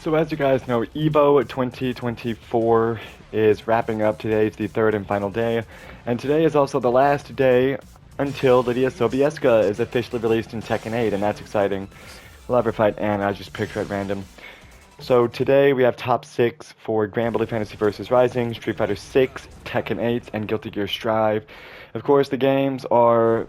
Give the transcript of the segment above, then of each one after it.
So as you guys know, EVO 2024 is wrapping up. Today is the third and final day, and today is also the last day until Lidia Sobieska is officially released in Tekken 8, and that's exciting. We'll have her fight Anna. I just picked her at random. So today we have top 6 for Granblue Fantasy vs. Rising, Street Fighter 6, Tekken 8, and Guilty Gear Strive. Of course, the games are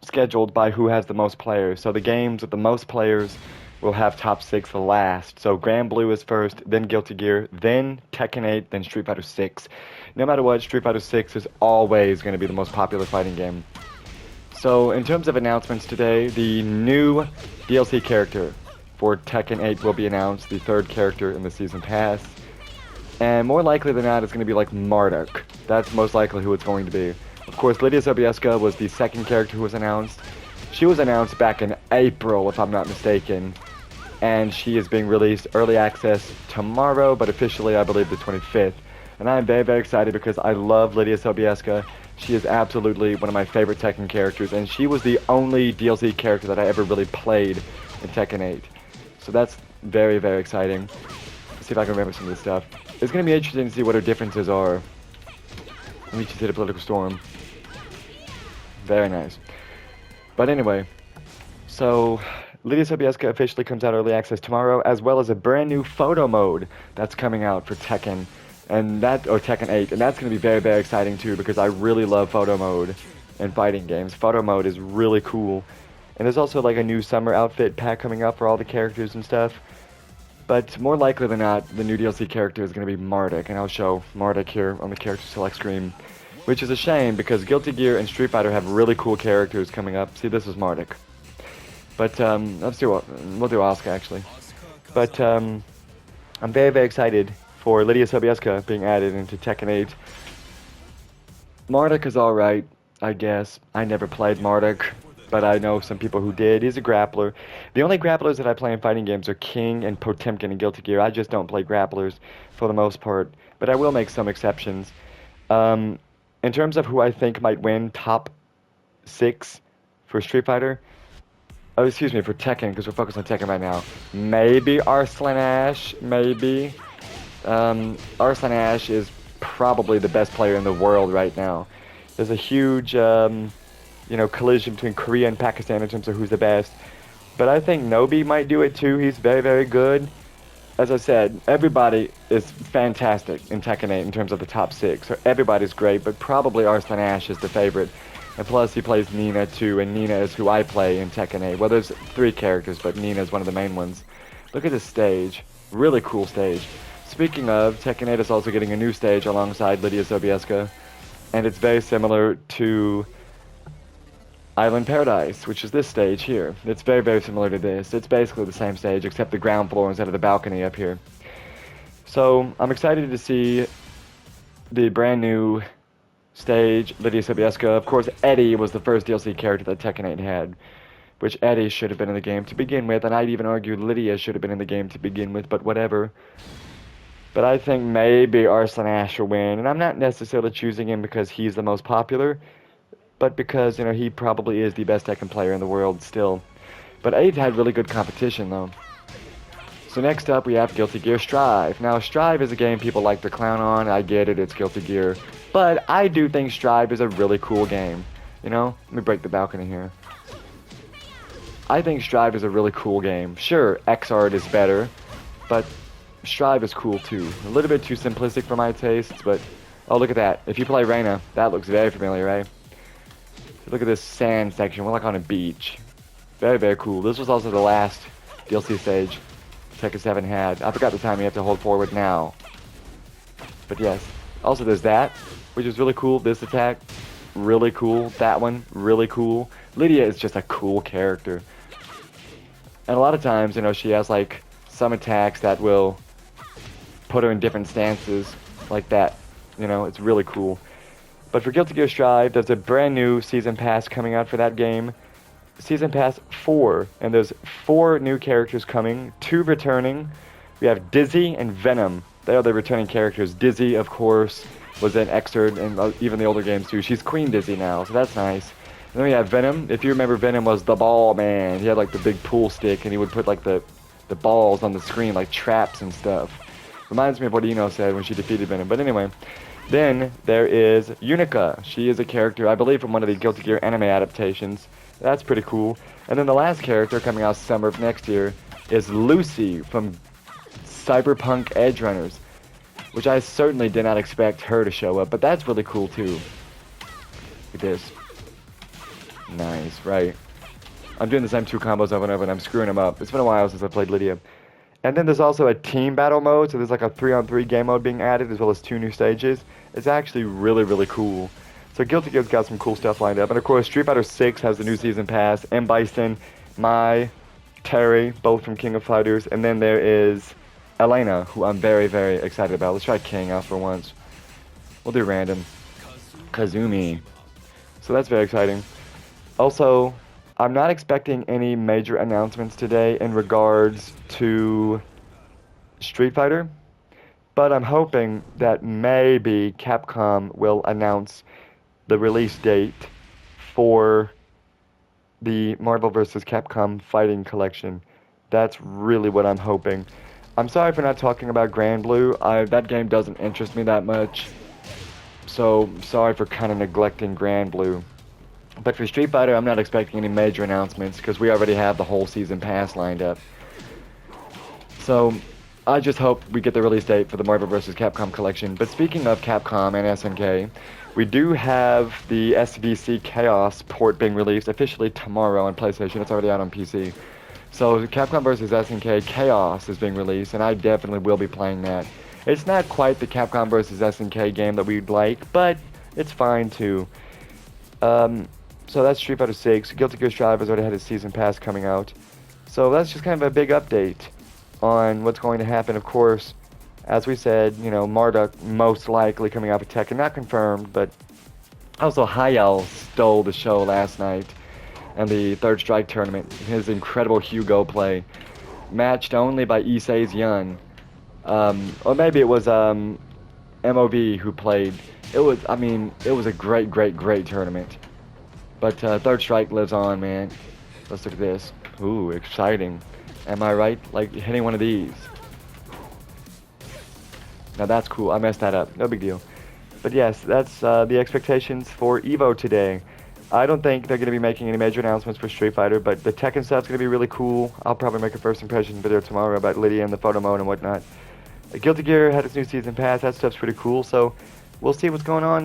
scheduled by who has the most players. So the games with the most players will have top 6 last. So Granblue is first, then Guilty Gear, then Tekken 8, then Street Fighter 6. No matter what, Street Fighter 6 is always going to be the most popular fighting game. So in terms of announcements today, the new DLC character for Tekken 8 will be announced, the third character in the Season Pass. And more likely than not, it's going to be like Marduk. That's most likely who it's going to be. Of course, Lidia Sobieska was the second character who was announced. She was announced back in April, if I'm not mistaken. And she is being released early access tomorrow, but officially I believe the 25th. And I'm very, very excited because I love Lidia Sobieska. She is absolutely one of my favorite Tekken characters, and she was the only DLC character that I ever really played in Tekken 8. So that's very, very exciting. Let's see if I can remember some of this stuff. It's going to be interesting to see what her differences are. Let me just hit a political storm. Very nice. But anyway, so Lidia Sobieska officially comes out early access tomorrow, as well as a brand new photo mode that's coming out for Tekken, or Tekken 8, and that's going to be very, very exciting too, because I really love photo mode in fighting games. Photo mode is really cool. And there's also like a new summer outfit pack coming up for all the characters and stuff. But more likely than not, the new DLC character is going to be Marduk, and I'll show Marduk here on the character select screen. Which is a shame, because Guilty Gear and Street Fighter have really cool characters coming up. See, this is Marduk. But, we'll do Asuka, actually. But, I'm very, very excited for Lidia Sobieska being added into Tekken 8. Marduk is alright, I guess. I never played Marduk, but I know some people who did. He's a grappler. The only grapplers that I play in fighting games are King and Potemkin in Guilty Gear. I just don't play grapplers for the most part, but I will make some exceptions. In terms of who I think might win top 6 for Street Fighter, for Tekken, because we're focused on Tekken right now. Maybe Arslan Ash, maybe. Arslan Ash is probably the best player in the world right now. There's a huge, collision between Korea and Pakistan in terms of who's the best. But I think Nobi might do it too. He's very, very good. As I said, everybody is fantastic in Tekken 8 in terms of the top 6. So everybody's great, but probably Arslan Ash is the favorite. And plus, he plays Nina too, and Nina is who I play in Tekken 8. Well, there's 3 characters, but Nina is one of the main ones. Look at this stage. Really cool stage. Speaking of, Tekken 8 is also getting a new stage alongside Lidia Sobieska. And it's very similar to Island Paradise, which is this stage here. It's very, very similar to this. It's basically the same stage, except the ground floor instead of the balcony up here. So, I'm excited to see the brand new stage, Lidia Sobieska. Of course, Eddie was the first DLC character that Tekken 8 had, which Eddie should have been in the game to begin with, and I'd even argue Lidia should have been in the game to begin with, but whatever. But I think maybe Arslan Ash will win, and I'm not necessarily choosing him because he's the most popular, but because, he probably is the best Tekken player in the world still. But 8 had really good competition, though. So next up, we have Guilty Gear Strive. Now, Strive is a game people like to clown on. I get it, it's Guilty Gear. But I do think Strive is a really cool game. Let me break the balcony here. I think Strive is a really cool game. Sure, X-Art is better, but Strive is cool, too. A little bit too simplistic for my tastes, but... Oh, look at that. If you play Reina, that looks very familiar, right? Look at this sand section. We're like on a beach. Very, very cool. This was also the last DLC stage Tekken 7 had. I forgot the time you have to hold forward now. But yes. Also, there's that, which is really cool. This attack, really cool. That one, really cool. Lidia is just a cool character. And a lot of times, she has, like, some attacks that will put her in different stances, like that. It's really cool. But for Guilty Gear Strive, there's a brand new Season Pass coming out for that game. Season Pass 4, and there's 4 new characters coming, 2 returning. We have Dizzy and Venom. They are the returning characters. Dizzy, of course, was an excerpt in even the older games too. She's Queen Dizzy now, so that's nice. And then we have Venom. If you remember, Venom was the ball man. He had like the big pool stick, and he would put like the the balls on the screen like traps and stuff. Reminds me of what Ino said when she defeated Venom. But anyway, then there is Unica. She is a character, I believe, from one of the Guilty Gear anime adaptations. That's pretty cool. And then the last character coming out summer of next year is Lucy from Cyberpunk Edgerunners, which I certainly did not expect her to show up, but that's really cool too. Look at this. Nice, right. I'm doing the same two combos over and over and I'm screwing them up. It's been a while since I played Lidia. And then there's also a team battle mode, so there's like a 3-on-3 game mode being added, as well as 2 new stages. It's actually really, really cool. So Guilty Gear's got some cool stuff lined up. And of course, Street Fighter 6 has the new season pass. M. Bison, Mai, Terry, both from King of Fighters. And then there is Elena, who I'm very, very excited about. Let's try King out for once. We'll do random. Kazumi. So that's very exciting. Also, I'm not expecting any major announcements today in regards to Street Fighter, but I'm hoping that maybe Capcom will announce the release date for the Marvel vs. Capcom Fighting Collection. That's really what I'm hoping. I'm sorry for not talking about Grand Blue. That game doesn't interest me that much, so sorry for kind of neglecting Grand Blue. But for Street Fighter, I'm not expecting any major announcements because we already have the whole season pass lined up. So I just hope we get the release date for the Marvel vs. Capcom collection. But speaking of Capcom and SNK, we do have the SVC Chaos port being released officially tomorrow on PlayStation. It's already out on PC. So Capcom vs. SNK Chaos is being released, and I definitely will be playing that. It's not quite the Capcom vs. SNK game that we'd like, but it's fine too. So that's Street Fighter 6. Guilty Gear Strive has already had its season pass coming out. So that's just kind of a big update on what's going to happen. Of course, as we said, you know, Marduk most likely coming out of Tekken, not confirmed, but also Hayal stole the show last night in the Third Strike tournament. His incredible Hugo play, matched only by Issei's Yun. Or maybe it was MOV who played. It was a great, great, great tournament. But Third Strike lives on, man. Let's look at this. Ooh, exciting. Am I right? Like hitting one of these. Now that's cool. I messed that up. No big deal. But yes, that's the expectations for EVO today. I don't think they're going to be making any major announcements for Street Fighter, but the Tekken stuff's going to be really cool. I'll probably make a first impression video tomorrow about Lidia and the photo mode and whatnot. Guilty Gear had its new season pass. That stuff's pretty cool, so we'll see what's going on.